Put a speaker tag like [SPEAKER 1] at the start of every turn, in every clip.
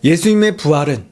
[SPEAKER 1] 예수님의 부활은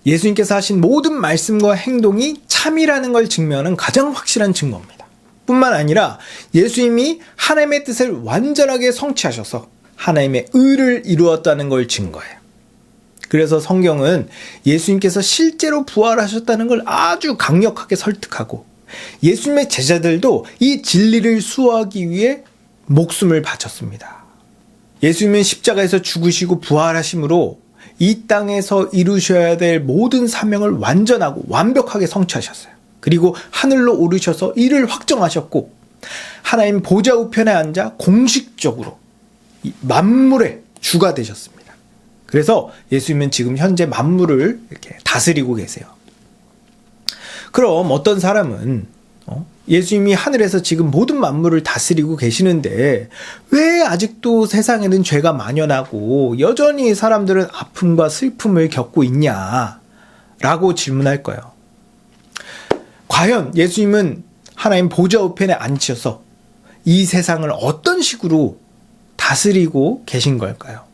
[SPEAKER 1] 예수님께서 하신 모든 말씀과 행동이 참이라는 걸 증명하는 가장 확실한 증거입니다. 뿐만 아니라 예수님이 하나님의 뜻을 완전하게 성취하셔서 하나님의 의를 이루었다는 걸 증거해요. 그래서 성경은 예수님께서 실제로 부활하셨다는 걸 아주 강력하게 설득하고 예수님의 제자들도 이 진리를 수호하기 위해 목숨을 바쳤습니다. 예수님은 십자가에서 죽으시고 부활하심으로 이 땅에서 이루셔야 될 모든 사명을 완전하고 완벽하게 성취하셨어요. 그리고 하늘로 오르셔서 이를 확정하셨고 하나님 보좌 우편에 앉아 공식적으로 만물의 주가 되셨습니다. 그래서 예수님은 지금 현재 만물을 이렇게 다스리고 계세요. 그럼 어떤 사람은 예수님이 하늘에서 지금 모든 만물을 다스리고 계시는데 왜 아직도 세상에는 죄가 만연하고 여전히 사람들은 아픔과 슬픔을 겪고 있냐라고 질문할 거예요. 과연 예수님은 하나님 보좌 우편에 앉으셔서 이 세상을 어떤 식으로 다스리고 계신 걸까요?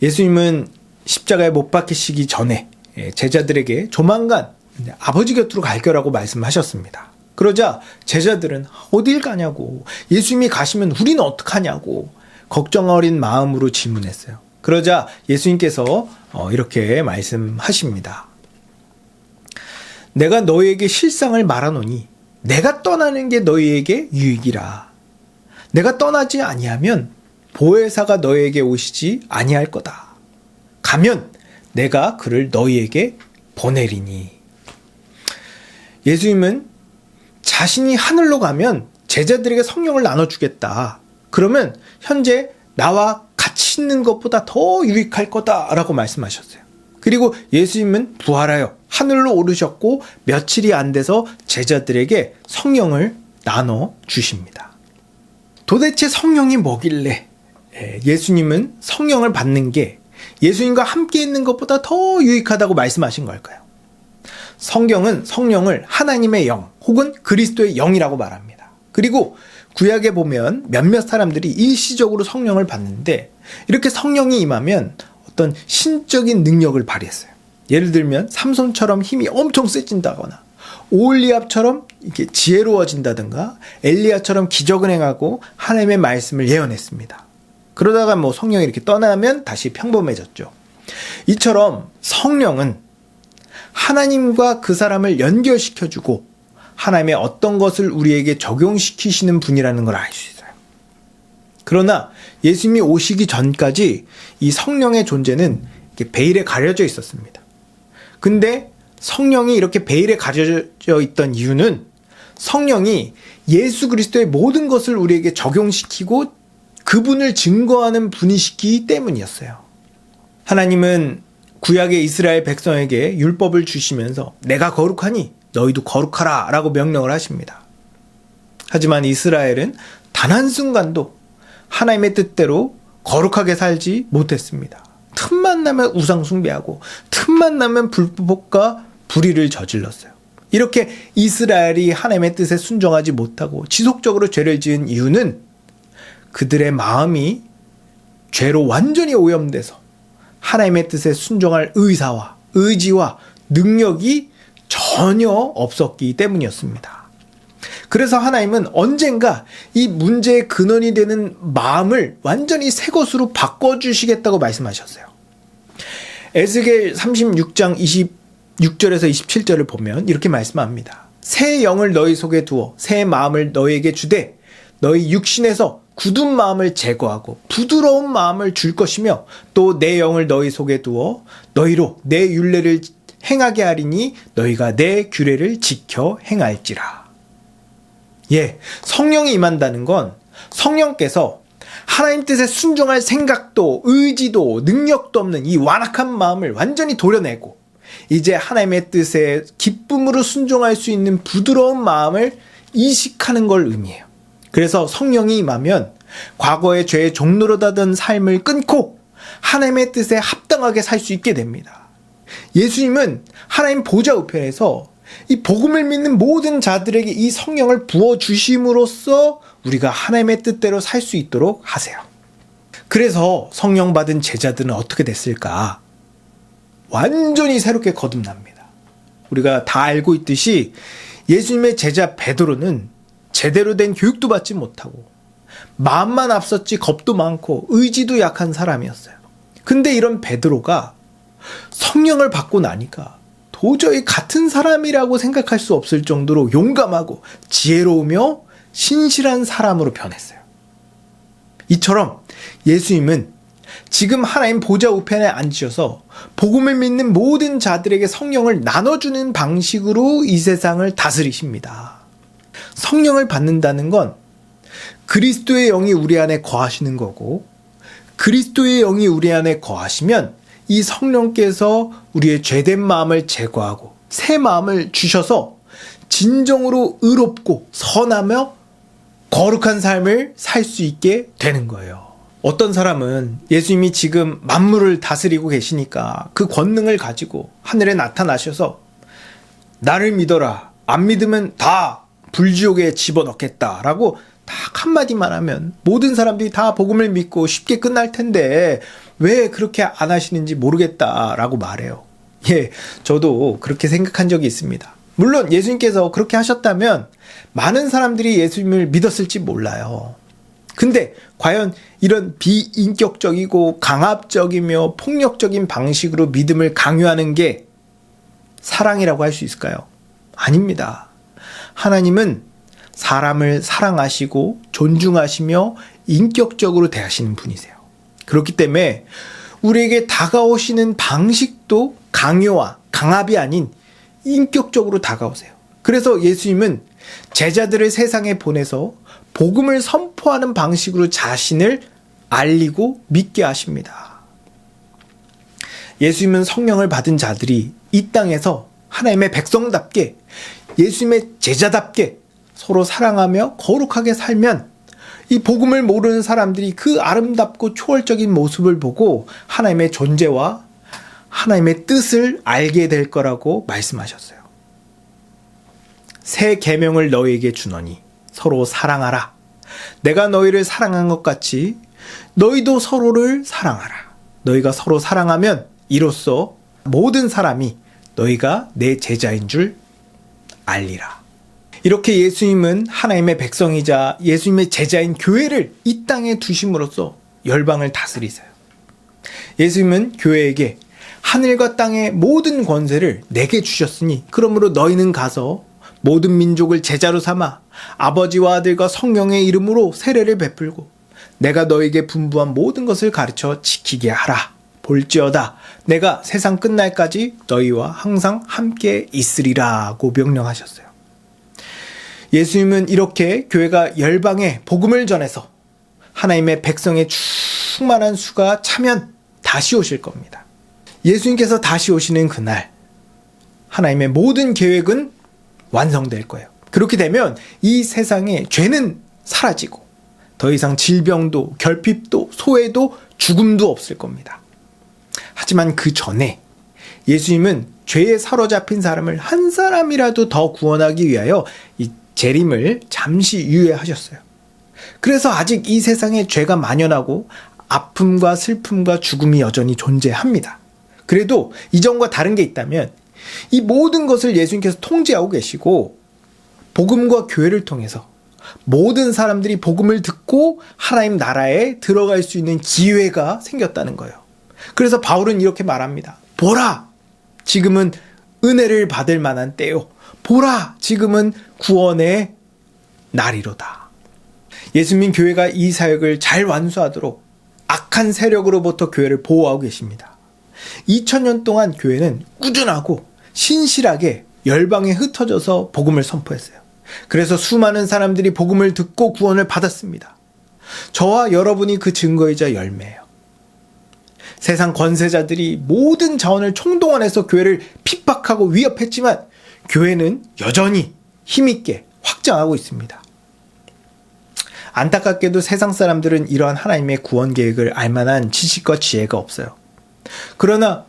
[SPEAKER 1] 예수님은 십자가에 못 박히시기 전에 제자들에게 조만간 아버지 곁으로 갈 거라고 말씀하셨습니다. 그러자 제자들은 어딜 가냐고, 예수님이 가시면 우리는 어떡하냐고 걱정 어린 마음으로 질문했어요. 그러자 예수님께서 이렇게 말씀하십니다. 내가 너희에게 실상을 말하노니 내가 떠나는 게 너희에게 유익이라. 내가 떠나지 아니하면 보혜사가 너희에게 오시지 아니할 거다. 가면 내가 그를 너희에게 보내리니. 예수님은 자신이 하늘로 가면 제자들에게 성령을 나눠주겠다. 그러면 현재 나와 같이 있는 것보다 더 유익할 거다라고 말씀하셨어요. 그리고 예수님은 부활하여 하늘로 오르셨고 며칠이 안 돼서 제자들에게 성령을 나눠주십니다. 도대체 성령이 뭐길래 예수님은 성령을 받는 게 예수님과 함께 있는 것보다 더 유익하다고 말씀하신 걸까요? 성경은 성령을 하나님의 영 혹은 그리스도의 영이라고 말합니다. 그리고 구약에 보면 몇몇 사람들이 일시적으로 성령을 받는데 이렇게 성령이 임하면 어떤 신적인 능력을 발휘했어요. 예를 들면 삼손처럼 힘이 엄청 세진다거나 오홀리압처럼 이렇게 지혜로워진다든가 엘리야처럼 기적을 행하고 하나님의 말씀을 예언했습니다. 그러다가 성령이 이렇게 떠나면 다시 평범해졌죠. 이처럼 성령은 하나님과 그 사람을 연결시켜주고 하나님의 어떤 것을 우리에게 적용시키시는 분이라는 걸 알 수 있어요. 그러나 예수님이 오시기 전까지 이 성령의 존재는 이렇게 베일에 가려져 있었습니다. 근데 성령이 이렇게 베일에 가려져 있던 이유는 성령이 예수 그리스도의 모든 것을 우리에게 적용시키고 그분을 증거하는 분이시기 때문이었어요. 하나님은 구약의 이스라엘 백성에게 율법을 주시면서 내가 거룩하니 너희도 거룩하라 라고 명령을 하십니다. 하지만 이스라엘은 단 한순간도 하나님의 뜻대로 거룩하게 살지 못했습니다. 틈만 나면 우상 숭배하고 틈만 나면 불법과 불의를 저질렀어요. 이렇게 이스라엘이 하나님의 뜻에 순종하지 못하고 지속적으로 죄를 지은 이유는 그들의 마음이 죄로 완전히 오염돼서 하나님의 뜻에 순종할 의사와 의지와 능력이 전혀 없었기 때문이었습니다. 그래서 하나님은 언젠가 이 문제의 근원이 되는 마음을 완전히 새 것으로 바꿔주시겠다고 말씀하셨어요. 에스겔 36장 26절에서 27절을 보면 이렇게 말씀합니다. 새 영을 너희 속에 두어 새 마음을 너희에게 주되 너희 육신에서 굳은 마음을 제거하고 부드러운 마음을 줄 것이며 또 내 영을 너희 속에 두어 너희로 내 율례를 행하게 하리니 너희가 내 규례를 지켜 행할지라. 성령이 임한다는 건 성령께서 하나님 뜻에 순종할 생각도 의지도 능력도 없는 이 완악한 마음을 완전히 도려내고 이제 하나님의 뜻에 기쁨으로 순종할 수 있는 부드러운 마음을 이식하는 걸 의미해요. 그래서 성령이 임하면 과거의 죄의 종노릇하던 삶을 끊고 하나님의 뜻에 합당하게 살 수 있게 됩니다. 예수님은 하나님 보좌 우편에서 이 복음을 믿는 모든 자들에게 이 성령을 부어주심으로써 우리가 하나님의 뜻대로 살 수 있도록 하세요. 그래서 성령 받은 제자들은 어떻게 됐을까? 완전히 새롭게 거듭납니다. 우리가 다 알고 있듯이 예수님의 제자 베드로는 제대로 된 교육도 받지 못하고 마음만 앞섰지 겁도 많고 의지도 약한 사람이었어요. 근데 이런 베드로가 성령을 받고 나니까 도저히 같은 사람이라고 생각할 수 없을 정도로 용감하고 지혜로우며 신실한 사람으로 변했어요. 이처럼 예수님은 지금 하나님 보좌 우편에 앉으셔서 복음을 믿는 모든 자들에게 성령을 나눠주는 방식으로 이 세상을 다스리십니다. 성령을 받는다는 건 그리스도의 영이 우리 안에 거하시는 거고, 그리스도의 영이 우리 안에 거하시면 이 성령께서 우리의 죄된 마음을 제거하고 새 마음을 주셔서 진정으로 의롭고 선하며 거룩한 삶을 살 수 있게 되는 거예요. 어떤 사람은 예수님이 지금 만물을 다스리고 계시니까 그 권능을 가지고 하늘에 나타나셔서 나를 믿어라, 안 믿으면 다 불지옥에 집어넣겠다라고 딱 한마디만 하면 모든 사람들이 다 복음을 믿고 쉽게 끝날 텐데 왜 그렇게 안 하시는지 모르겠다라고 말해요. 예, 저도 그렇게 생각한 적이 있습니다. 물론 예수님께서 그렇게 하셨다면 많은 사람들이 예수님을 믿었을지 몰라요. 근데 과연 이런 비인격적이고 강압적이며 폭력적인 방식으로 믿음을 강요하는 게 사랑이라고 할 수 있을까요? 아닙니다. 하나님은 사람을 사랑하시고 존중하시며 인격적으로 대하시는 분이세요. 그렇기 때문에 우리에게 다가오시는 방식도 강요와 강압이 아닌 인격적으로 다가오세요. 그래서 예수님은 제자들을 세상에 보내서 복음을 선포하는 방식으로 자신을 알리고 믿게 하십니다. 예수님은 성령을 받은 자들이 이 땅에서 하나님의 백성답게 예수님의 제자답게 서로 사랑하며 거룩하게 살면 이 복음을 모르는 사람들이 그 아름답고 초월적인 모습을 보고 하나님의 존재와 하나님의 뜻을 알게 될 거라고 말씀하셨어요. 새 계명을 너희에게 주노니 서로 사랑하라. 내가 너희를 사랑한 것 같이 너희도 서로를 사랑하라. 너희가 서로 사랑하면 이로써 모든 사람이 너희가 내 제자인 줄 알리라. 이렇게 예수님은 하나님의 백성이자 예수님의 제자인 교회를 이 땅에 두심으로써 열방을 다스리세요. 예수님은 교회에게 하늘과 땅의 모든 권세를 내게 주셨으니 그러므로 너희는 가서 모든 민족을 제자로 삼아 아버지와 아들과 성령의 이름으로 세례를 베풀고 내가 너에게 분부한 모든 것을 가르쳐 지키게 하라. 볼지어다 내가 세상 끝날까지 너희와 항상 함께 있으리라고 명령하셨어요. 예수님은 이렇게 교회가 열방에 복음을 전해서 하나님의 백성의 충만한 수가 차면 다시 오실 겁니다. 예수님께서 다시 오시는 그날 하나님의 모든 계획은 완성될 거예요. 그렇게 되면 이 세상에 죄는 사라지고 더 이상 질병도 결핍도 소외도 죽음도 없을 겁니다. 하지만 그 전에 예수님은 죄에 사로잡힌 사람을 한 사람이라도 더 구원하기 위하여 이 재림을 잠시 유예하셨어요. 그래서 아직 이 세상에 죄가 만연하고 아픔과 슬픔과 죽음이 여전히 존재합니다. 그래도 이전과 다른 게 있다면 이 모든 것을 예수님께서 통제하고 계시고 복음과 교회를 통해서 모든 사람들이 복음을 듣고 하나님 나라에 들어갈 수 있는 기회가 생겼다는 거예요. 그래서 바울은 이렇게 말합니다. 보라! 지금은 은혜를 받을 만한 때요. 보라! 지금은 구원의 날이로다. 예수님 교회가 이 사역을 잘 완수하도록 악한 세력으로부터 교회를 보호하고 계십니다. 2000년 동안 교회는 꾸준하고 신실하게 열방에 흩어져서 복음을 선포했어요. 그래서 수많은 사람들이 복음을 듣고 구원을 받았습니다. 저와 여러분이 그 증거이자 열매예요. 세상 권세자들이 모든 자원을 총동원해서 교회를 핍박하고 위협했지만 교회는 여전히 힘있게 확장하고 있습니다. 안타깝게도 세상 사람들은 이러한 하나님의 구원 계획을 알만한 지식과 지혜가 없어요. 그러나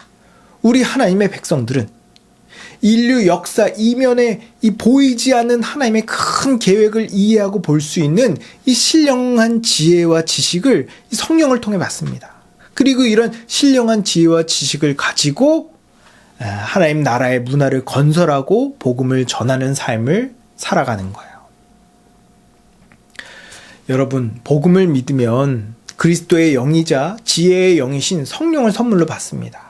[SPEAKER 1] 우리 하나님의 백성들은 인류 역사 이면에 이 보이지 않는 하나님의 큰 계획을 이해하고 볼 수 있는 이 신령한 지혜와 지식을 이 성령을 통해 받습니다. 그리고 이런 신령한 지혜와 지식을 가지고 하나님 나라의 문화를 건설하고 복음을 전하는 삶을 살아가는 거예요. 여러분, 복음을 믿으면 그리스도의 영이자 지혜의 영이신 성령을 선물로 받습니다.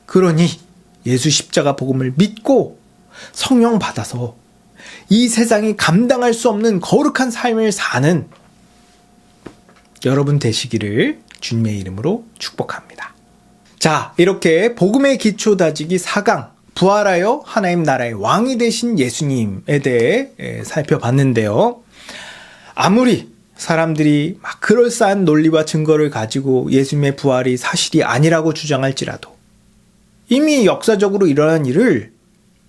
[SPEAKER 1] 그러니 예수 십자가 복음을 믿고 성령 받아서 이 세상이 감당할 수 없는 거룩한 삶을 사는 여러분 되시기를 주님의 이름으로 축복합니다. 자, 이렇게 복음의 기초 다지기 4강, 부활하여 하나님 나라의 왕이 되신 예수님에 대해 살펴봤는데요. 아무리 사람들이 막 그럴싸한 논리와 증거를 가지고 예수님의 부활이 사실이 아니라고 주장할지라도 이미 역사적으로 일어난 일을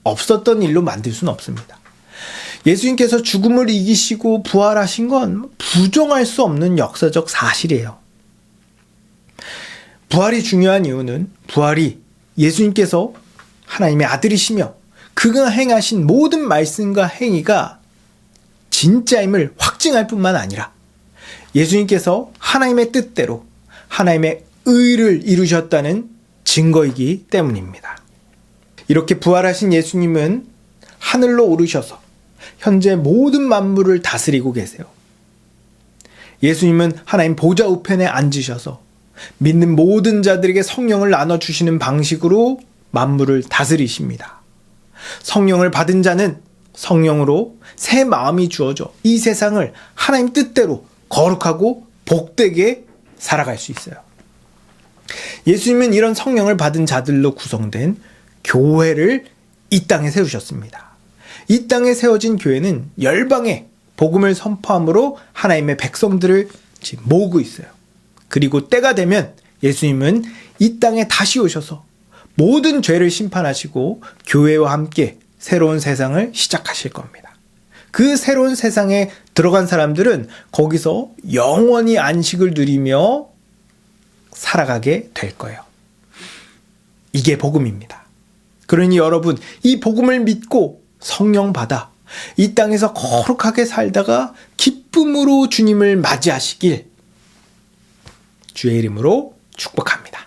[SPEAKER 1] 없었던 일로 만들 수는 없습니다. 예수님께서 죽음을 이기시고 부활하신 건 부정할 수 없는 역사적 사실이에요. 부활이 중요한 이유는 부활이 예수님께서 하나님의 아들이시며 그가 행하신 모든 말씀과 행위가 진짜임을 확증할 뿐만 아니라 예수님께서 하나님의 뜻대로 하나님의 의를 이루셨다는 증거이기 때문입니다. 이렇게 부활하신 예수님은 하늘로 오르셔서 현재 모든 만물을 다스리고 계세요. 예수님은 하나님 보좌 우편에 앉으셔서 믿는 모든 자들에게 성령을 나눠주시는 방식으로 만물을 다스리십니다. 성령을 받은 자는 성령으로 새 마음이 주어져 이 세상을 하나님 뜻대로 거룩하고 복되게 살아갈 수 있어요. 예수님은 이런 성령을 받은 자들로 구성된 교회를 이 땅에 세우셨습니다. 이 땅에 세워진 교회는 열방에 복음을 선포함으로 하나님의 백성들을 모으고 있어요. 그리고 때가 되면 예수님은 이 땅에 다시 오셔서 모든 죄를 심판하시고 교회와 함께 새로운 세상을 시작하실 겁니다. 그 새로운 세상에 들어간 사람들은 거기서 영원히 안식을 누리며 살아가게 될 거예요. 이게 복음입니다. 그러니 여러분, 이 복음을 믿고 성령 받아 이 땅에서 거룩하게 살다가 기쁨으로 주님을 맞이하시길 주의 이름으로 축복합니다.